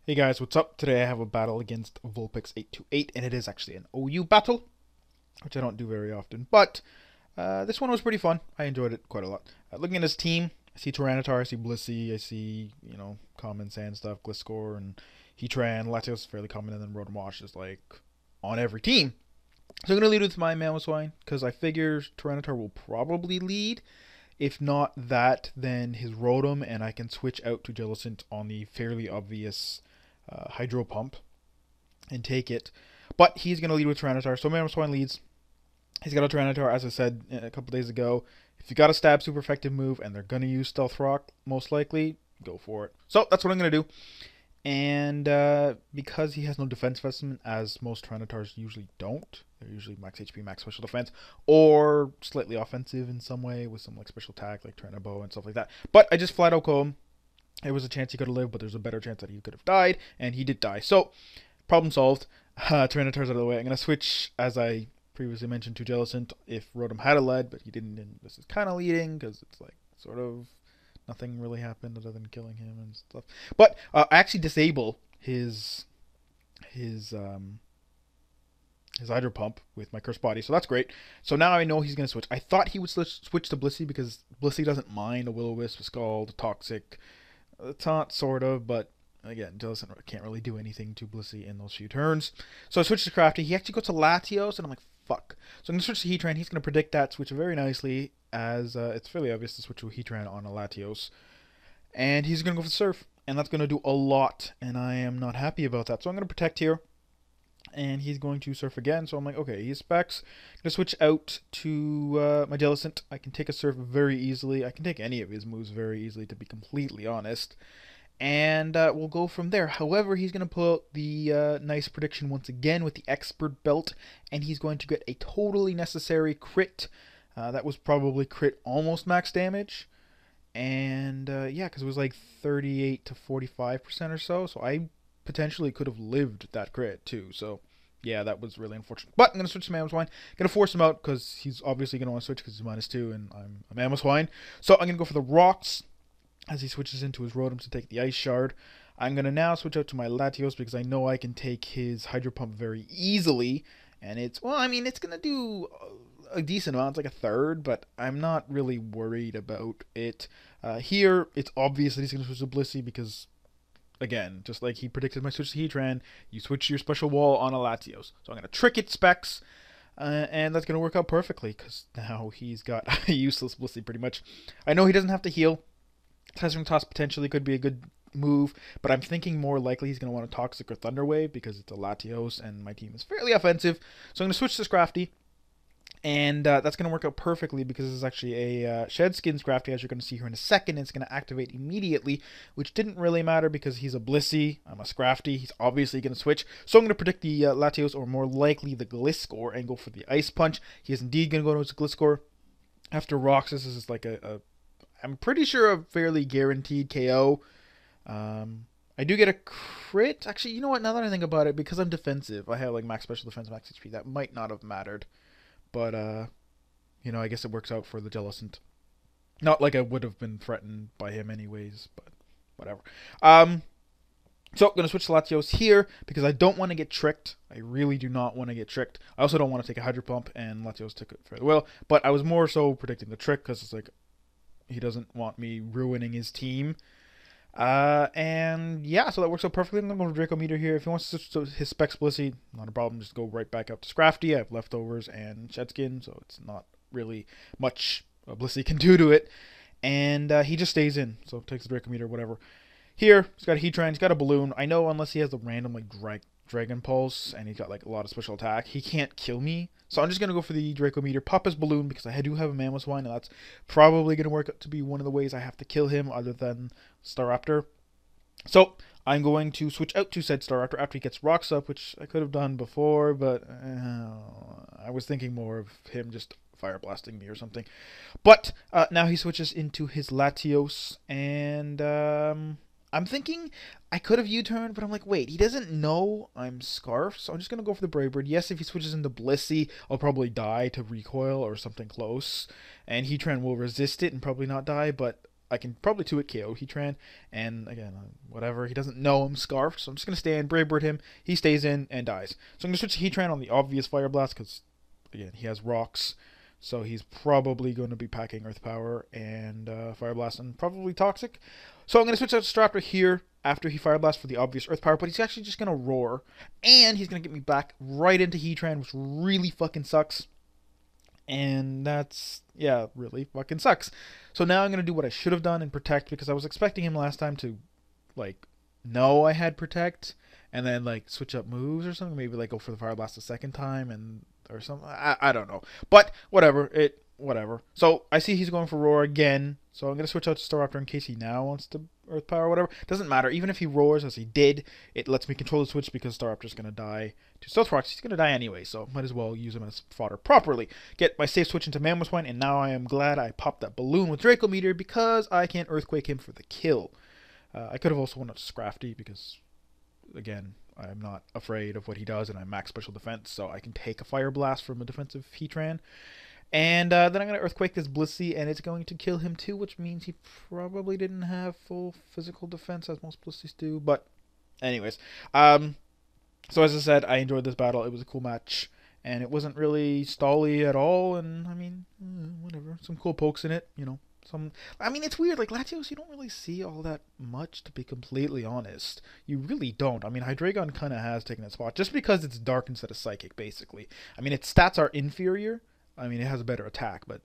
Hey guys, what's up? Today I have a battle against Vulpix828, and it is actually an OU battle, which I don't do very often. But this one was pretty fun. I enjoyed it quite a lot. Looking at his team, I see Tyranitar, I see Blissey, I see, common sand stuff, Gliscor, and Heatran, Latios is fairly common, and then Rotom is like on every team. So I'm going to lead with my Mamoswine, because I figure Tyranitar will probably lead. If not that, then his Rotom, and I can switch out to Jellicent on the fairly obvious Hydro Pump and take it. But he's going to lead with Tyranitar. So Mamoswine leads. He's got a Tyranitar, as I said a couple days ago. If you got a stab super effective move and they're going to use Stealth Rock, most likely, go for it. So that's what I'm going to do. And because he has no defense specimen, as most Tyranitars usually don't, they're usually max HP, max special defense, or slightly offensive in some way with some like special attack like Tyranibow and stuff like that. But I just flat out call him. There was a chance he could have lived, but there's a better chance that he could have died, and he did die. So, problem solved. Tyranitar's out of the way. I'm going to switch, as I previously mentioned, to Jellicent if Rotom had a lead, but he didn't, and this is kind of leading, because it's like, sort of, nothing really happened other than killing him and stuff. But I actually disable his Hydro Pump with my Cursed Body, so that's great. So now I know he's going to switch. I thought he would switch to Blissey, because Blissey doesn't mind a Will-O-Wisp, a Scald, a Toxic, a Taunt, sort of, but again, Jellicent can't really do anything to Blissey in those few turns. So I switch to Crafty. He actually goes to Latios, and I'm like, fuck. So I'm going to switch to Heatran. He's going to predict that switch very nicely, as it's fairly obvious to switch to Heatran on a Latios. And he's going to go for the Surf, and that's going to do a lot, and I am not happy about that. So I'm going to protect here, and he's going to Surf again. So I'm like, okay, he's specs. I'm going to switch out to my Jellicent. I can take a Surf very easily. I can take any of his moves very easily, to be completely honest. And we'll go from there. However, he's going to pull out the nice prediction once again with the Expert Belt, and he's going to get a totally necessary crit. That was probably crit almost max damage. And yeah, because it was like 38 to 45% or so. So I potentially could have lived that crit too. So yeah, that was really unfortunate. But I'm going to switch to Mamoswine. Going to force him out because he's obviously going to want to switch because he's -2 and I'm a Mamoswine. So I'm going to go for the Rocks as he switches into his Rotom to take the Ice Shard. I'm going to now switch out to my Latios because I know I can take his Hydro Pump very easily. And it's, well, I mean, it's going to do a decent amount. It's like a third, but I'm not really worried about it. Here, it's obvious that he's going to switch to Blissey because, again, just like he predicted my switch to Heatran, you switch your special wall on a Latios. So I'm going to trick it specs. And that's going to work out perfectly because now he's got a useless Blissey pretty much. I know he doesn't have to heal. Testing Toss potentially could be a good move, but I'm thinking more likely he's going to want a Toxic or Thunder Wave because it's a Latios and my team is fairly offensive. So I'm going to switch to Scrafty, and that's going to work out perfectly because this is actually a Shed Skin Scrafty, as you're going to see here in a second. It's going to activate immediately, which didn't really matter because he's a Blissey, I'm a Scrafty, he's obviously going to switch. So I'm going to predict the Latios, or more likely the Gliscor, and go for the Ice Punch. He is indeed going to go to his Gliscor. After Rocks, this is like I'm pretty sure a fairly guaranteed KO. I do get a crit. Actually, you know what? Now that I think about it, because I'm defensive, I have like max special defense, max HP. That might not have mattered. But, I guess it works out for the Jellicent. Not like I would have been threatened by him anyways, but whatever. So, I'm going to switch to Latios here because I don't want to get tricked. I really do not want to get tricked. I also don't want to take a Hydro Pump, and Latios took it fairly well. But I was more so predicting the trick because it's like, he doesn't want me ruining his team. And yeah, so that works out perfectly. I'm going to go to Draco Meter here. If he wants to switch to his Specs Blissey, not a problem. Just go right back up to Scrafty. I have Leftovers and Shedskin, so it's not really much Blissey can do to it. And he just stays in, so takes the Draco Meter, whatever. Here, he's got a Heatran, he's got a Balloon. I know unless he has the random like Dragon Pulse and he's got like a lot of special attack, he can't kill me. So I'm just going to go for the Draco Meter, pop his Balloon because I do have a Mamoswine, and that's probably going to work out to be one of the ways I have to kill him other than Staraptor. So I'm going to switch out to said Staraptor after he gets Rocks up, which I could have done before, but I was thinking more of him just Fire Blasting me or something. But now he switches into his Latios, and I'm thinking I could have U-turned, but I'm like, wait, he doesn't know I'm Scarf, so I'm just going to go for the Brave Bird. Yes, if he switches into Blissey, I'll probably die to Recoil or something close, and Heatran will resist it and probably not die, but I can probably 2-hit KO Heatran, and again, whatever, he doesn't know I'm Scarfed, so I'm just going to stand, Brave Bird him, he stays in and dies. So I'm going to switch to Heatran on the obvious Fire Blast, because, again, he has rocks, so he's probably going to be packing Earth Power and Fire Blast, and probably Toxic. So I'm going to switch out to Staraptor here after he Fire Blast for the obvious Earth Power, but he's actually just going to Roar, and he's going to get me back right into Heatran, which really fucking sucks. And that's, yeah, really fucking sucks. So now I'm going to do what I should have done and Protect, because I was expecting him last time to, like, know I had Protect, and then, like, switch up moves or something. Maybe, like, go for the Fire Blast a second time, and or something. I don't know. But, whatever. Whatever. So, I see he's going for Roar again, so I'm going to switch out to Staraptor in case he now wants to Earth Power or whatever. Doesn't matter. Even if he roars, as he did, it lets me control the switch because Staraptor's going to die to Stealth Rocks. He's going to die anyway, so might as well use him as fodder properly. Get my safe switch into Mamoswine, and now I am glad I popped that balloon with Draco Meteor because I can Earthquake him for the kill. I could have also won out to Scrafty because, again, I'm not afraid of what he does, and I'm max special defense, so I can take a Fire Blast from a defensive Heatran. And then I'm going to Earthquake this Blissey, and it's going to kill him too, which means he probably didn't have full physical defense, as most Blissies do. But anyways, so as I said, I enjoyed this battle. It was a cool match, and it wasn't really stally at all. And, I mean, whatever. Some cool pokes in it, you know. I mean, it's weird. Like, Latios, you don't really see all that much, to be completely honest. You really don't. I mean, Hydreigon kind of has taken its spot, just because it's Dark instead of Psychic, basically. I mean, its stats are inferior. I mean, it has a better attack, but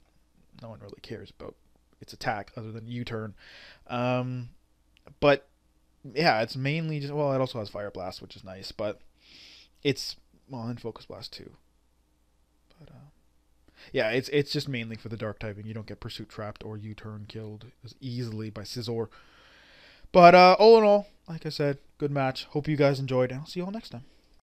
no one really cares about its attack other than U-turn. But, yeah, it's mainly just... Well, it also has Fire Blast, which is nice, but it's... Well, and Focus Blast, too. But, yeah, it's just mainly for the Dark typing. You don't get Pursuit Trapped or U-turn killed as easily by Scizor. But, all in all, like I said, good match. Hope you guys enjoyed, and I'll see you all next time.